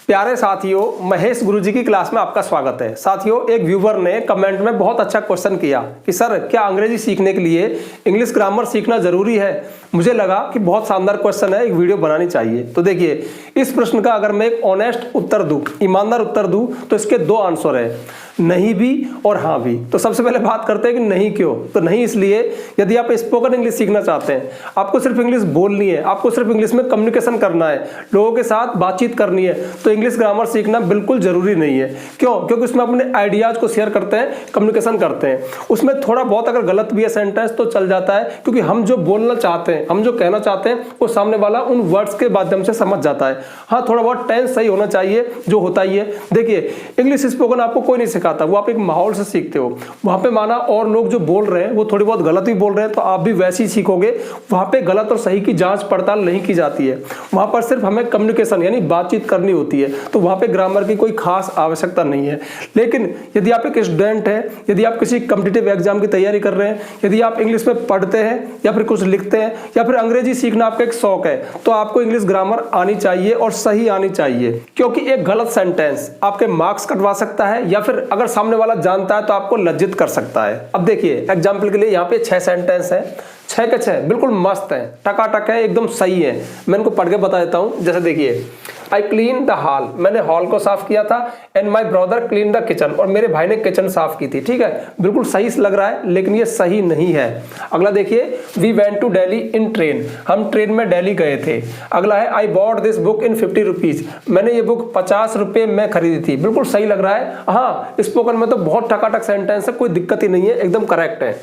प्यारे साथियों, महेश गुरुजी की क्लास में आपका स्वागत है। साथियों, एक व्यूवर ने कमेंट में बहुत अच्छा क्वेश्चन किया कि सर क्या अंग्रेजी सीखने के लिए इंग्लिश ग्रामर सीखना जरूरी है। मुझे लगा कि बहुत शानदार क्वेश्चन है, एक वीडियो बनानी चाहिए। तो देखिए, इस प्रश्न का अगर मैं एक ऑनेस्ट उत्तर दूं, ईमानदार उत्तर दूं, तो इसके दो आंसर है, नहीं भी और हाँ भी। तो सबसे पहले बात करते हैं कि नहीं क्यों। तो नहीं इसलिए, यदि आप स्पोकन इंग्लिश सीखना चाहते हैं, आपको सिर्फ इंग्लिश बोलनी है, आपको सिर्फ इंग्लिश में कम्युनिकेशन करना है, लोगों के साथ बातचीत करनी है, तो इंग्लिश ग्रामर सीखना बिल्कुल जरूरी नहीं है। क्यों? क्योंकि उसमें अपने आइडियाज को शेयर करते हैं, कम्युनिकेशन करते हैं। उसमें थोड़ा बहुत अगर गलत भी है सेंटेंस तो चल जाता है, क्योंकि हम जो बोलना चाहते हैं, हम जो कहना चाहते हैं, वो सामने वाला उन वर्ड्स के माध्यम से समझ जाता है। हाँ, थोड़ा बहुत टेंस सही होना चाहिए, जो होता ही है। देखिए, इंग्लिश स्पोकन आपको कोई नहीं सिखाता, वो आप एक माहौल से सीखते हो। वहां पे माना और लोग जो बोल रहे हैं वो थोड़ी बहुत गलत भी बोल रहे हैं, तो आप भी वैसे ही सीखोगे। वहां पे गलत और सही की जांच पड़ताल नहीं की जाती है। वहां पर सिर्फ हमें कम्युनिकेशन यानी बातचीत करनी होती है, तो वहां पे ग्रामर की कोई खास आवश्यकता नहीं है। लेकिन यदि आप एक स्टूडेंट हैं, यदि आप किसी कॉम्पिटिटिव एग्जाम की तैयारी कर रहे हैं, यदि आप इंग्लिश में पढ़ते हैं या फिर कुछ लिखते हैं, या फिर अंग्रेजी सीखना आपका एक शौक है, तो आपको इंग्लिश ग्रामर आनी चाहिए और सही आनी चाहिए। क्योंकि एक गलत सेंटेंस आपके मार्क्स कटवा सकता है, या फिर अगर सामने वाला जानता है तो आपको लज्जित कर सकता है। अब देखिए, एग्जाम्पल के लिए यहाँ पे 6 सेंटेंस है, 6 के 6 बिल्कुल मस्त है, टकाटक है, एकदम सही है। मैं इनको पढ़ के बता देता हूं। जैसे देखिए, आई क्लीन द हॉल, मैंने हॉल को साफ किया था। And my brother clean the kitchen, और मेरे भाई ने किचन साफ की थी। ठीक है, बिल्कुल सही लग रहा है, लेकिन ये सही नहीं है। अगला देखिए, we went to Delhi in train, हम ट्रेन में दिल्ली गए थे। अगला है, I bought this book in 50 rupees, मैंने ये बुक 50 रुपए में खरीदी थी। बिल्कुल सही लग रहा है। हाँ, स्पोकन में तो बहुत टकाटक सेंटेंस है, कोई दिक्कत ही नहीं है, एकदम करेक्ट है।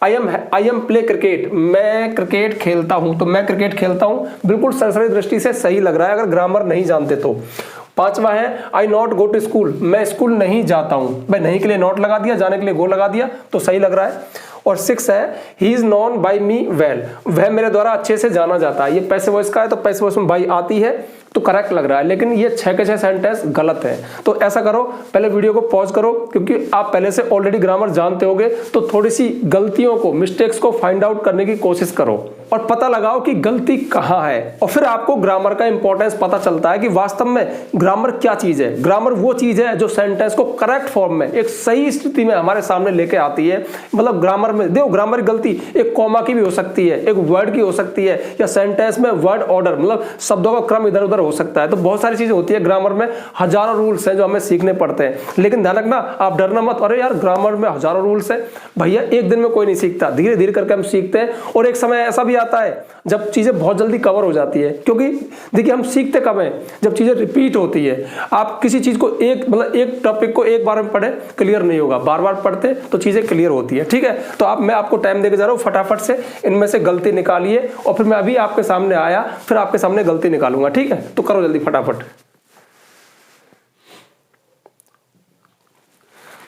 आई एम प्ले क्रिकेट, मैं क्रिकेट खेलता हूं, तो मैं क्रिकेट खेलता हूं बिल्कुल सरसरी दृष्टि से सही लग रहा है, अगर ग्रामर नहीं जानते तो। 5वां है, आई नॉट गो टू स्कूल, मैं स्कूल नहीं जाता हूं। भाई नहीं के लिए नॉट लगा दिया, जाने के लिए गो लगा दिया, तो सही लग रहा है। और 6 है, ही is known by me well, वह मेरे द्वारा अच्छे से जाना जाता है। ये पैसिव वॉइस का है, तो पैसिव वॉइस में बाई आती है, तो करेक्ट लग रहा है। लेकिन ये 6 के 6 सेंटेंस गलत है। तो ऐसा करो, पहले वीडियो को पॉज करो, क्योंकि आप पहले से ऑलरेडी ग्रामर जानते होगे, तो थोड़ी सी गलतियों को, मिस्टेक्स को फाइंड आउट करने की कोशिश करो और पता लगाओ कि गलती कहाँ है। और फिर आपको ग्रामर का इंपॉर्टेंस पता चलता है कि वास्तव में ग्रामर क्या चीज है। ग्रामर वो चीज है जो सेंटेंस को करेक्ट फॉर्म में, एक सही स्थिति में हमारे सामने लेके आती है। मतलब ग्रामर में देखो, ग्रामर की गलती एक कॉमा की भी हो सकती है, एक वर्ड की हो सकती है, या सेंटेंस में वर्ड ऑर्डर, मतलब शब्दों का क्रम इधर उधर हो सकता है। तो बहुत सारी चीजें होती है ग्रामर में, हजारों रूल्स हैं जो हमें सीखने पड़ते हैं। लेकिन ध्यान रखना, आप डरना मत, अरे यार ग्रामर में हजारों रूल्स है। भैया, एक दिन में कोई नहीं सीखता, धीरे धीरे करके हम सीखते हैं। और एक समय ऐसा भी आता है जब चीजें बहुत जल्दी कवर हो जाती है, क्योंकि देखिए हम सीखते कब हैं, जब चीजें रिपीट होती है। आप किसी चीज को एक टॉपिक को एक बार में पढ़े, क्लियर नहीं होगा, बार बार पढ़ते तो चीजें क्लियर होती है। ठीक है, तो मैं आपको टाइम देके जा रहा हूँ, फटाफट से इनमें से गलती निकालिए, और फिर मैं अभी आपके सामने आया, फिर आपके सामने गलती निकालूंगा। ठीक है, तो करो जल्दी फटाफट।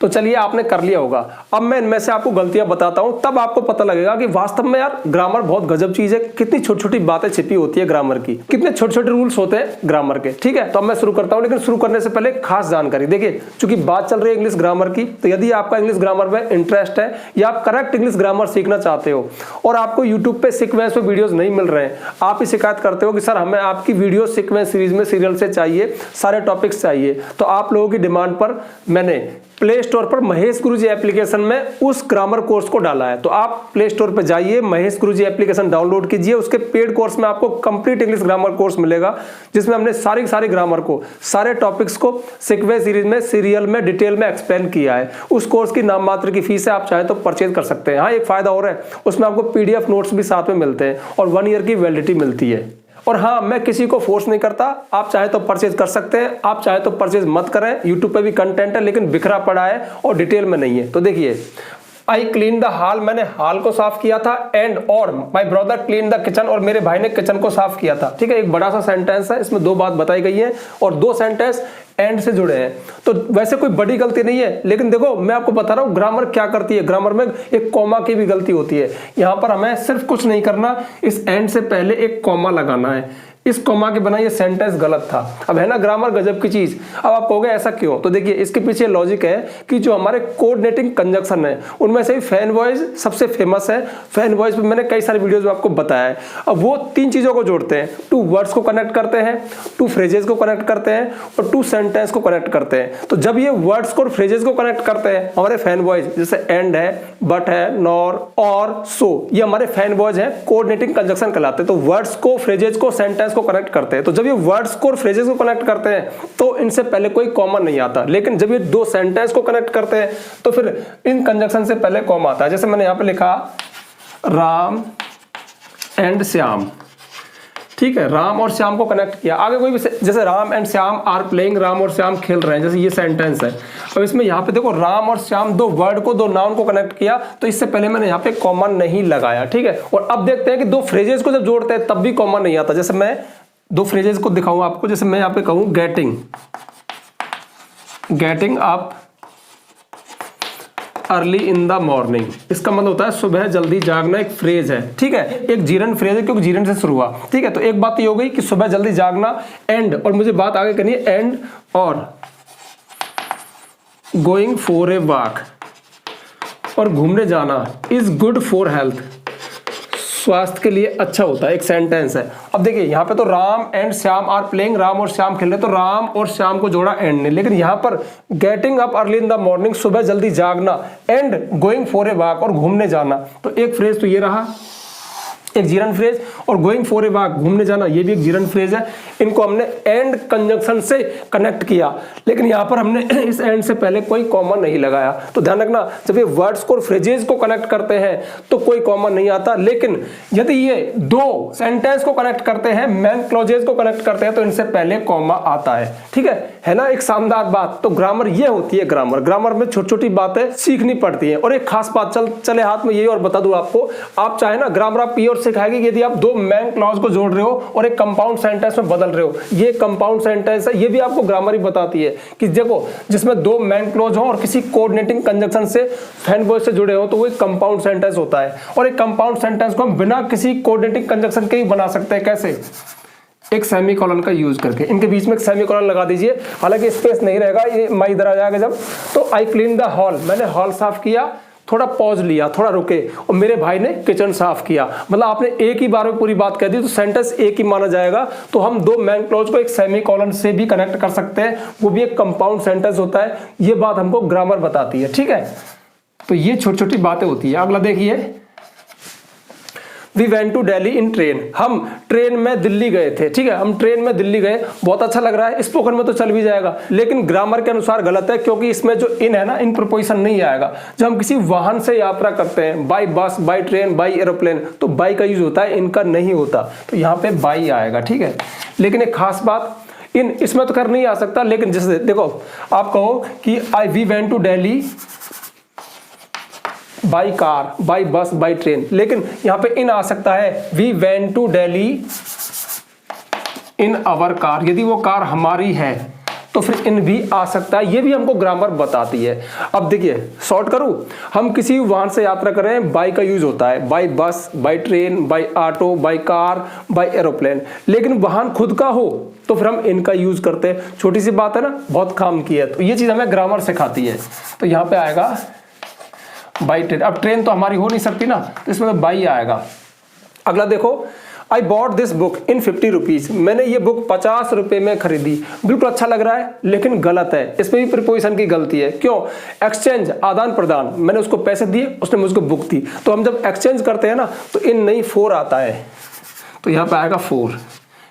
तो चलिए, आपने कर लिया होगा। अब मैं इनमें से आपको गलतियां बताता हूं, तब आपको पता लगेगा कि वास्तव में यार ग्रामर बहुत गजब चीज है। कितनी छोटी छोटी बातें छिपी होती है ग्रामर की, कितने छोटे छोटे रूल्स होते हैं ग्रामर के। ठीक है, तो अब मैं शुरू करता हूं, लेकिन शुरू करने से पहले खास जानकारी। देखिए, चूंकि बात चल रही है इंग्लिश ग्रामर की, तो यदि आपका इंग्लिश ग्रामर में इंटरेस्ट है, या आप करेक्ट इंग्लिश ग्रामर सीखना चाहते हो, और आपको यूट्यूब पे सीक्वेंस में वीडियोज नहीं मिल रहे हैं, आप ही शिकायत करते हो कि सर हमें आपकी वीडियो सीक्वेंस सीरीज में सीरियल से चाहिए, सारे टॉपिक्स चाहिए, तो आप लोगों की डिमांड पर मैंने प्ले स्टोर पर महेश गुरुजी एप्लीकेशन में उस ग्रामर कोर्स को डाला है। तो आप प्ले स्टोर पर जाइए, महेश गुरुजी एप्लीकेशन डाउनलोड कीजिए। उसके पेड कोर्स में आपको कंप्लीट इंग्लिश ग्रामर कोर्स मिलेगा, जिसमें हमने सारी ग्रामर को, सारे टॉपिक्स को सीक्वेंस सीरीज में, सीरियल में, डिटेल में एक्सप्लेन किया है। उस कोर्स की नाम मात्र की फीस है, आप चाहे तो परचेज कर सकते हैं। हाँ, एक फायदा और है, उसमें आपको पीडीएफ नोट्स भी साथ में मिलते हैं, और 1 ईयर की वैलिडिटी मिलती है। और हाँ, मैं किसी को फोर्स नहीं करता, आप चाहे तो परचेज कर सकते हैं, आप चाहे तो परचेज मत करें। यूट्यूब पे भी कंटेंट है, लेकिन बिखरा पड़ा है और डिटेल में नहीं है। तो देखिए, आई क्लीन द हॉल, मैंने हॉल को साफ किया था। एंड और my brother clean the kitchen, और मेरे भाई ने किचन को साफ किया था। ठीक है, एक बड़ा सा सेंटेंस है, इसमें 2 बात बताई गई है, और 2 सेंटेंस एंड से जुड़े हैं। तो वैसे कोई बड़ी गलती नहीं है, लेकिन देखो मैं आपको बता रहा हूं ग्रामर क्या करती है। ग्रामर में एक कॉमा की भी गलती होती है। यहां पर हमें सिर्फ कुछ नहीं करना, इस एंड से पहले एक कॉमा लगाना है। इस कॉमा के बिना ये सेंटेंस गलत था। अब है ना ग्रामर गजब की चीज। अब आप कहोगे ऐसा क्यों, तो देखिए इसके पीछे लॉजिक है कि जो हमारे कोऑर्डिनेटिंग कंजंक्शन है उनमें से फैन वॉइस सबसे फेमस है। फैन वॉइस पे मैंने कई सारे वीडियोस में आपको बताया है। अब वो तीन चीजों को जोड़ते हैं, टू वर्ड्स को कनेक्ट करते हैं, टू फ्रेजेस को कनेक्ट करते हैं और टू सेंटेंस को कनेक्ट करते हैं। तो जब ये वर्ड्स को और फ्रेजेस को कनेक्ट करते हैं हमारे फैन वॉइस, जैसे एंड है, बट है, नॉर, और, सो, ये हमारे फैन वॉइस है, कोऑर्डिनेटिंग कंजंक्शन कहलाते हैं। तो वर्ड्स को, फ्रेजेस को, सेंटेंस को कनेक्ट करते हैं। तो जब ये वर्ड्स को और फ्रेजेस को कनेक्ट करते हैं तो इनसे पहले कोई कॉमा नहीं आता। लेकिन जब ये दो सेंटेंस को कनेक्ट करते हैं तो फिर इन कंजंक्शन से पहले कॉमा आता है। जैसे मैंने यहां पे लिखा राम एंड श्याम, ठीक है, राम और श्याम को कनेक्ट किया। आगे कोई भी जैसे Ram and Shyam are playing, Ram और श्याम खेल रहे हैं, जैसे ये सेंटेंस है। अब इसमें यहाँ पे देखो राम और श्याम दो वर्ड को, दो नाउन को कनेक्ट किया, तो इससे पहले मैंने यहाँ पे कॉमा नहीं लगाया, ठीक है। और अब देखते हैं कि दो फ्रेजेस को जब जोड़ते हैं तब भी कॉमा नहीं आता। जैसे मैं दो फ्रेजेस को दिखाऊं आपको, जैसे मैं यहाँ पे कहूं getting up early in the morning, इसका मतलब होता है सुबह जल्दी जागना, एक फ्रेज है, ठीक है, एक जीरन फ्रेज है क्योंकि जीरन से शुरू हुआ, ठीक है। तो एक बात ये हो गई कि सुबह जल्दी जागना, एंड, और मुझे बात आगे करनी है, एंड और गोइंग फॉर ए वॉक, और घूमने जाना इज गुड फॉर हेल्थ, स्वास्थ्य के लिए अच्छा होता है, एक सेंटेंस है। अब देखिए यहाँ पे तो Ram and Shyam are playing, Ram और श्याम खेल रहे, तो राम और श्याम को जोड़ा एंड ने। लेकिन यहाँ पर getting up early in the morning, सुबह जल्दी जागना, and going for a walk, और घूमने जाना। तो एक फ्रेज तो ये रहा, एक जीरन फ्रेज, और गोइंग फॉर ए वॉक, घूमने जाना, ये भी एक जीरन फ्रेज है। इनको हमने एंड कंजंक्शन से कनेक्ट किया, लेकिन यहाँ पर हमने इस एंड से पहले कोई कॉमा नहीं लगाया। तो ध्यान रखना, जब ये वर्ड्स को और फ्रेजेस को कनेक्ट करते हैं तो कोई कॉमा नहीं आता। लेकिन यदि ये दो सेंटेंस को कनेक्ट करते हैं, मेन क्लॉजेस को कनेक्ट करते हैं, तो इनसे पहले कॉमा आता है, ठीक है ना। एक शानदार बात, तो ग्रामर ये होती है। ग्रामर में छोटी छोटी बातें सीखनी पड़ती हैं। और एक खास बात चले हाथ में ये और बता दूं आपको, आप चाहे ना ग्रामर आप प्योर सिखाएगी, यदि आप दो मेन क्लॉज को जोड़ रहे हो और एक कंपाउंड सेंटेंस में बदल रहे हो, ये कंपाउंड सेंटेंस है, ये भी आपको ग्रामर ही बताती है कि देखो जिसमें दो मेन क्लॉज हो और किसी कोऑर्डिनेटिंग कंजंक्शन से फैन वॉइस से जुड़े हो तो वो एक कंपाउंड सेंटेंस होता है। और एक कंपाउंड सेंटेंस को हम बिना किसी कोऑर्डिनेटिंग कंजंक्शन के ही बना सकते हैं। कैसे? एक सेमीकोलन का यूज करके, इनके बीच में एक सेमीकोलन लगा दीजिए, हालांकि स्पेस नहीं रहेगा, ये मैं इधर आ जाएगा जब। तो आई क्लीन द हॉल, मैंने हॉल साफ किया, थोड़ा पॉज लिया, थोड़ा रुके, और मेरे भाई ने किचन साफ किया। मतलब आपने एक ही बार में पूरी बात कह दी तो सेंटेंस एक ही माना जाएगा। तो हम दो मेन क्लॉज को एक सेमीकोलन से भी कनेक्ट कर सकते हैं, वो भी एक कंपाउंड सेंटेंस होता है। ये बात हमको ग्रामर बताती है, ठीक है। तो ये छोटी छोटी बातें होती है। अगला देखिए, we went to Delhi in train, हम ट्रेन में दिल्ली गए थे, ठीक है, हम ट्रेन में दिल्ली गए। बहुत अच्छा लग रहा है, स्पोकन में तो चल भी जाएगा, लेकिन ग्रामर के अनुसार गलत है, क्योंकि इसमें जो इन है ना, इन प्रीपोजिशन नहीं आएगा। जब हम किसी वाहन से यात्रा करते हैं, by bus, by train, by aeroplane, तो बाई का यूज होता है, इनका नहीं होता, तो यहाँ पे बाई आएगा, ठीक है। लेकिन एक खास बात, इन इसमें तो कर नहीं आ सकता, लेकिन जैसे देखो आप कहो कि we went to Delhi by car, by bus, by train, लेकिन यहां पे इन आ सकता है, we went to Delhi in our car. यदि वो कार हमारी है तो फिर इन भी आ सकता है, ये भी हमको ग्रामर बताती है। अब देखिए शॉर्ट करूं, हम किसी वाहन से यात्रा कर रहे हैं, बाई का यूज होता है, by bus, by train, by auto, by car, by aeroplane. लेकिन वाहन खुद का हो तो फिर हम इनका यूज करते हैं। छोटी सी बात है ना, बहुत काम की है, तो ये चीज हमें ग्रामर सिखाती है। तो यहां पे आएगा बाई ट्रेन। अब ट्रेन तो हमारी हो नहीं सकती ना, तो इसमें तो बाई आएगा। अगला देखो, आई bought this book in 50 rupees, मैंने ये बुक 50 रुपए में खरीदी। बिल्कुल अच्छा लग रहा है, लेकिन गलत है, इसमें भी प्रीपोजिशन की गलती है। क्यों? एक्सचेंज, आदान प्रदान, मैंने उसको पैसे दिए, उसने मुझको बुक दी। तो हम जब एक्सचेंज करते हैं ना, तो इन नहीं फोर आता है, तो यहाँ पे आएगा फोर,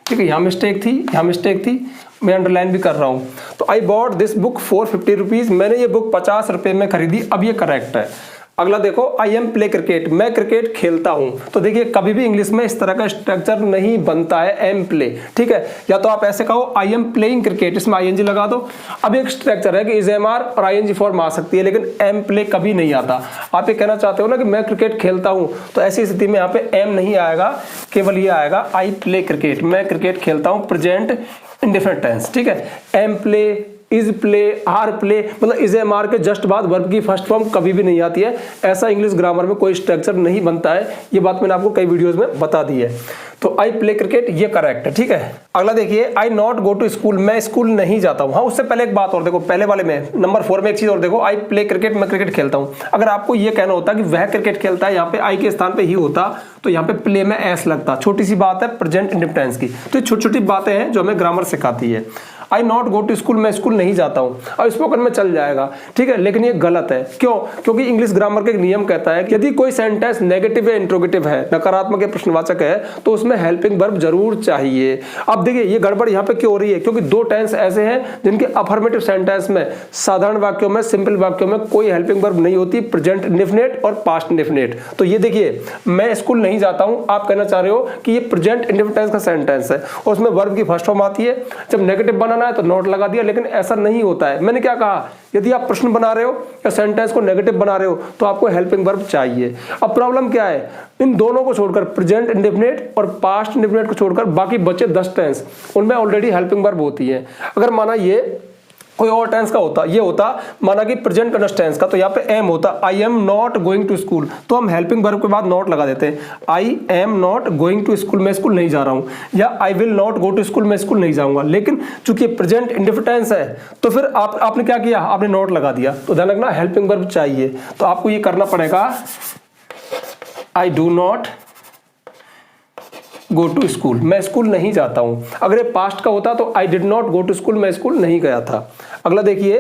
ठीक है। यहाँ मिस्टेक थी, यहाँ मिस्टेक थी, मैं अंडरलाइन भी कर रहा हूँ। तो आई bought this book for 50 rupees, मैंने ये बुक 50 रुपए में खरीदी। अब ये करेक्ट है। अगला देखो, आई एम प्ले क्रिकेट, मैं क्रिकेट खेलता हूं। तो देखिए कभी भी इंग्लिश में इस तरह का स्ट्रक्चर नहीं बनता है, एम प्ले, ठीक है। या तो आप ऐसे कहो आई एम प्लेइंग क्रिकेट, इसमें आईएनजी लगा दो। अब एक स्ट्रक्चर है कि इज एम आर और आईएनजी फॉर्म आ सकती है, लेकिन एम प्ले कभी नहीं आता। आप ये कहना चाहते हो ना कि मैं क्रिकेट खेलता हूं, तो ऐसी स्थिति में यहाँ पे एम नहीं आएगा, केवल ये आएगा आई प्ले क्रिकेट, मैं क्रिकेट खेलता हूं, प्रेजेंट इंडेफिनिट टेंस, ठीक है। Am play, is play, are play, मतलब इज एम आर के जस्ट बाद वर्ब की फर्स्ट फॉर्म कभी भी नहीं आती है। ऐसा इंग्लिश ग्रामर में कोई स्ट्रक्चर नहीं बनता है, ये बात मैंने आपको कई वीडियोस में बता दी है। तो आई प्ले क्रिकेट ये करेक्ट है, ठीक है। अगला देखिए, आई नॉट गो टू स्कूल, मैं स्कूल नहीं जाता हूँ। हाँ, उससे पहले एक बात और देखो, पहले वाले में नंबर 4 में एक चीज और देखो, आई प्ले क्रिकेट, मैं क्रिकेट खेलता हूँ। अगर आपको ये कहना होता कि वह क्रिकेट खेलता है, यहाँ पे आई के स्थान पे ही होता तो यहाँ पे प्ले में एस लगता। छोटी सी बात है प्रेजेंट इंडिफरेंस की। तो ये छोटी छोटी बातें हैं जो हमें ग्रामर सिखाती है। आई नॉट गो टू स्कूल, मैं स्कूल नहीं जाता हूँ, और स्पोकन में चल जाएगा, ठीक है, लेकिन ये गलत है। क्यों? क्योंकि इंग्लिश ग्रामर का एक नियम कहता है कि यदि कोई सेंटेंस नेगेटिव या इंट्रोगेटिव है, नकारात्मक या प्रश्नवाचक है, तो उसमें हेल्पिंग वर्ब जरूर चाहिए। अब देखिए ये गड़बड़ यहाँ पे क्यों हो रही है, क्योंकि दो टेंस ऐसे हैं जिनके अफर्मेटिव सेंटेंस में, साधारण वाक्यों में, सिंपल वाक्यों में कोई हेल्पिंग वर्ब नहीं होती, प्रेजेंट इंडेफिनिट और पास्ट इंडेफिनिट। तो ये देखिए, मैं स्कूल नहीं जाता हूँ, आप कहना चाह रहे हो कि ये प्रेजेंट इंडेफिनिट का सेंटेंस है और उसमें वर्ब की फर्स्ट फॉर्म आती है। जब नेगेटिव बनाना है तो नॉट लगा दिया, लेकिन ऐसा नहीं होता है। मैंने क्या कहा, यदि आप प्रश्न बना रहे हो या सेंटेंस को नेगेटिव बना रहे हो तो आपको हेल्पिंग वर्ब चाहिए। अब प्रॉब्लम क्या है, इन दोनों को छोड़कर, प्रेजेंट इंडेफिनिट और पास्ट इंडेफिनिट को छोड़कर बाकी बचे 10 टेंस, उनमें ऑलरेडी हेल्पिंग वर्ब होती है। अगर माना ये कोई और टेंस का होता, ये होता माना कि प्रेजेंट कंटिन्यूअस टेंस का, तो यहाँ पे एम होता, I am not going to school, तो हम हेल्पिंग वर्ब के बाद नॉट लगा देते हैं। I am not going to school, मैं स्कूल नहीं जा रहा हूँ, या I will not go to school, मैं स्कूल नहीं जाऊंगा। लेकिन चूंकि प्रेजेंट इंडेफिनिट टेंस है तो फिर आपने क्या किया, आपने नॉट लगा दिया। तो ध्यान रखना, हेल्पिंग वर्ब चाहिए। तो आपको ये करना पड़ेगा, I do not go to school, मैं स्कूल नहीं जाता हूं। अगर ये पास्ट का होता तो I did not go to school, मैं स्कूल नहीं गया था। अगला देखिए,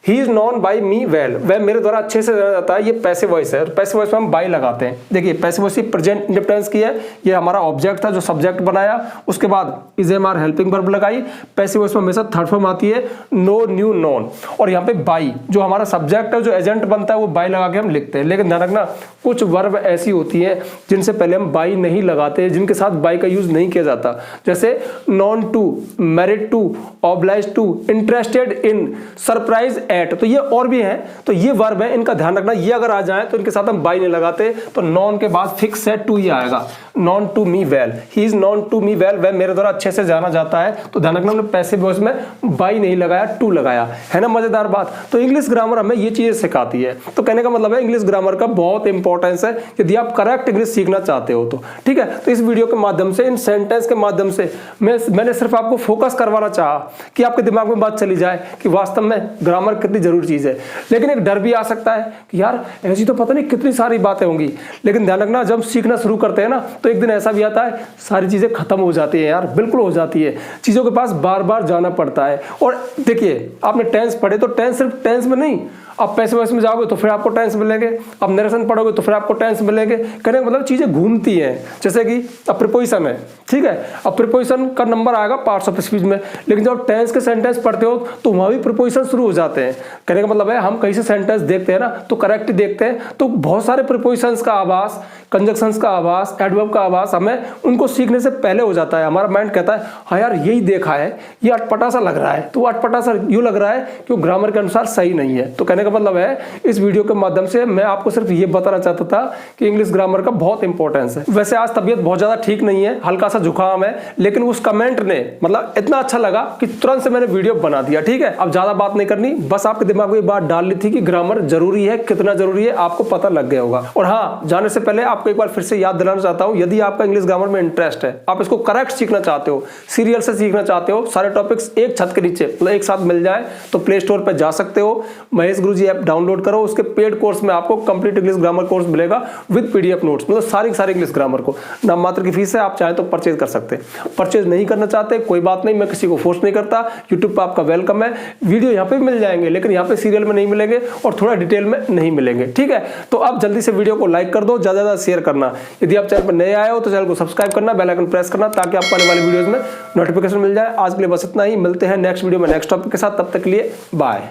he is known by me well, वह मेरे द्वारा अच्छे से जाना जाता है। ये पैसिव वॉइस है, पैसिव वॉइस में हम बाई लगाते हैं। देखिए पैसिव वॉइस प्रेजेंट इंडेफिनिट की है, ये हमारा ऑब्जेक्ट था जो सब्जेक्ट बनाया, उसके बाद is am are helping verb लगाई। पैसिव वॉइस में हमेशा थर्ड फॉर्म आती है, नो, न्यू, नॉन, और यहाँ पे बाई जो हमारा सब्जेक्ट है, जो एजेंट बनता है, वो बाई लगा के हम लिखते हैं। लेकिन ध्यान रखना, कुछ वर्ब ऐसी होती है जिनसे पहले हम बाई नहीं लगाते, जिनके साथ बाई का यूज नहीं किया जाता, जैसे known to, married to, oblige to, interested in, surprise at, तो ये और भी हैं। तो ये वर्ब है, इनका ध्यान रखना, ये अगर आ जाए तो इनके साथ हम बाई नहीं लगाते, तो नॉन के बाद फिक्स है टू ही आएगा। Known to me well, he is known to me well, वह मेरे द्वारा अच्छे से जाना जाता है। तो ध्यान रखना, हमने पैसिव वॉइस में बाई नहीं लगाया, टू लगाया, है ना मजेदार बात। तो इंग्लिश ग्रामर हमें ये चीजें सिखाती है। तो कहने का मतलब है इंग्लिश ग्रामर का बहुत इंपॉर्टेंस है यदि आप करेक्ट इंग्लिश सीखना चाहते हो तो, ठीक है। तो इस वीडियो के माध्यम से, इन सेंटेंस के माध्यम से मैंने सिर्फ आपको फोकस करवाना चाहा कि आपके दिमाग में बात चली जाए कि वास्तव में ग्रामर कितनी जरूरी चीज है। लेकिन एक डर भी आ सकता है कि यार ऐसी तो पता नहीं कितनी सारी बातें होंगी, लेकिन ध्यान रखना, जब सीखना शुरू करते हैं ना तो एक दिन ऐसा भी आता है सारी चीजें खत्म हो जाती है यार, बिल्कुल हो जाती है। चीजों के पास बार बार जाना पड़ता है। और देखिए, आपने टेंस पढ़े तो टेंस सिर्फ टेंस में नहीं, अब पैसिव वॉइस में जाओगे तो फिर आपको टेंस मिलेंगे, अब नरेशन पढ़ोगे तो फिर आपको टेंस मिलेंगे। कहने का मतलब चीजें घूमती हैं। जैसे कि अब प्रीपोजिशन है, ठीक है, अब प्रीपोजिशन का नंबर आएगा पार्ट्स ऑफ स्पीच में, लेकिन जब टाइम्स के सेंटेंस पढ़ते हो तो वहां भी प्रीपोजिशन शुरू हो जाते हैं। कहने का मतलब है हम कहीं से सेंटेंस देखते हैं ना तो करेक्ट देखते हैं तो बहुत सारे प्रीपोजिशंस का आभास, कंजक्शंस का आभास, एडवर्ब का आभास हमें उनको सीखने से पहले हो जाता है। हमारा माइंड कहता है हाँ यार यही देखा है, ये अटपटा सा लग रहा है, तो अटपटा सा यूं लग रहा है कि वो ग्रामर के अनुसार सही नहीं है। तो कहने का मतलब है इस वीडियो के माध्यम से मैं आपको सिर्फ ये बताना चाहता था कि इंग्लिश ग्रामर का बहुत इंपॉर्टेंस है। वैसे आज तबीयत बहुत ज्यादा ठीक नहीं है, हल्का सा जुकाम है, लेकिन उस कमेंट ने मतलब इतना अच्छा लगा कि तुरंत से मैंने वीडियो बना दिया। ठीक है, अब ज्यादा बात नहीं करनी, बस आपके दिमाग में ये बात डालनी थी कि ग्रामर जरूरी है, कितना जरूरी है आपको पता लग गया होगा। और हाँ, जाने से पहले आपको एक बार फिर से याद दिलाना चाहता हूं, यदि आपका इंग्लिश ग्रामर में इंटरेस्ट है, आप इसको करेक्ट सीखना चाहते हो, सीरियल से सीखना चाहते हो, सारे टॉपिक्स एक छत के नीचे मतलब एक साथ मिल जाए, तो प्ले स्टोर पर जा सकते हो, महेश गुरुजी ऐप डाउनलोड करो। उसके पेड कोर्स में आपको कंप्लीट इंग्लिश ग्रामर कोर्स मिलेगा विद पीडीएफ नोट्स, मतलब सारी इंग्लिश ग्रामर को। नाम मात्र की फीस है, आप चाहे तो परचेज कर सकते हैं। परचेज नहीं करना चाहते कोई बात नहीं, मैं किसी को फोर्स नहीं करता, यूट्यूब पर आपका वेलकम है। वीडियो यहाँ पे मिल जाएंगे लेकिन यहाँ पे सीरियल में नहीं मिलेंगे और थोड़ा डिटेल में नहीं मिलेंगे। ठीक है, तो आप जल्दी से वीडियो को लाइक कर दो, ज्यादा ज्यादा शेयर करना। यदि आप चैनल पर नए आए हो तो चैनल को सब्सक्राइब करना, बेल आइकन प्रेस करना ताकि आपको आने वाली वीडियोस में नोटिफिकेशन मिल जाए। आज के लिए बस इतना ही, मिलते हैं नेक्स्ट वीडियो में नेक्स्ट टॉपिक के साथ, तब तक के लिए बाय।